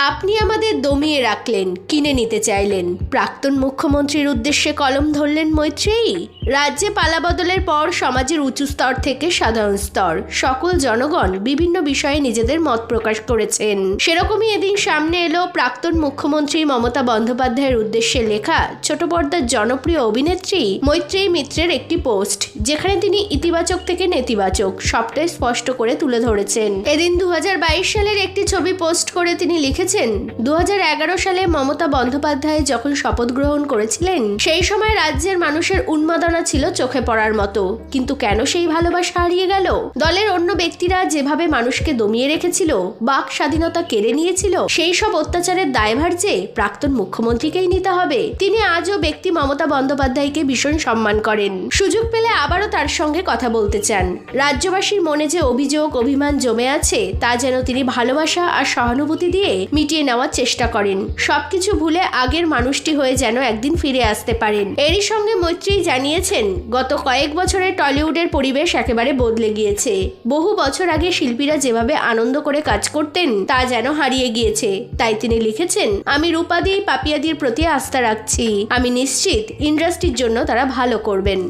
আপনি আমাদের দমিয়ে রাখলেন, কিনে নিতে চাইলেন। প্রাক্তন মুখ্যমন্ত্রীর উদ্দেশ্যে কলম ধরলেন মৈত্রেয়ী। রাজ্যে পালাবদলের পর সমাজের উঁচু স্তর থেকে সাধারণ স্তর সকল জনগণ বিভিন্ন বিষয়ে নিজেদের মত প্রকাশ করেছেন। সেরকমই এদিন সামনে এলো প্রাক্তন মুখ্যমন্ত্রী মমতা বন্দ্যোপাধ্যায়ের উদ্দেশ্যে লেখা ছোট পর্দার জনপ্রিয় অভিনেত্রী মৈত্রেয়ী মিত্রের একটি পোস্ট, যেখানে তিনি ইতিবাচক থেকে নেতিবাচক সবটাই স্পষ্ট করে তুলে ধরেছেন। এদিন 2022 সালের একটি ছবি পোস্ট করে তিনি লিখেছেন, 2011 সালে মমতা বন্দ্যোপাধ্যায় যখন শপথ গ্রহণ করেছিলেন সেই সময় রাজ্যের মানুষের উন্মাদনা ছিল চোখে পড়ার মতো, কিন্তু কেন সেই ভালোবাসা হারিয়ে গেল? দলের অন্য ব্যক্তিরা যেভাবে মানুষকে দমিয়ে রেখেছিল, বাক স্বাধীনতা কেড়ে নিয়েছিল, সেই সব অত্যাচারের দায়ভার যে প্রাক্তন মুখ্যমন্ত্রীকেই নিতে হবে। তিনি আজও ব্যক্তি মমতা বন্দ্যোপাধ্যায়কে ভীষণ সম্মান করেন। সুযোগ পেলে আবারও তার সঙ্গে কথা বলতে চান। রাজ্যবাসীর মনে যে অভিযোগ অভিমান জমে আছে তা যেন তিনি ভালোবাসা আর সহানুভূতি দিয়ে মিটিয়ে নেওয়ার চেষ্টা করেন। সবকিছু ভুলে আগের মানুষটি হয়ে যেন একদিন ফিরে আসতে পারেন। এরই সঙ্গে মৈত্রেয়ী জানিয়েছেন, গত কয়েক বছরে টলিউডের পরিবেশ একেবারে বদলে গিয়েছে। বহু বছর আগে শিল্পীরা যেভাবে আনন্দ করে কাজ করতেন তা যেন হারিয়ে গিয়েছে। তাই তিনি লিখেছেন, আমি রূপাদি পাপিয়াদির প্রতি আস্থা রাখছি। আমি নিশ্চিত ইন্ডাস্ট্রির জন্য তারা ভালো করবেন।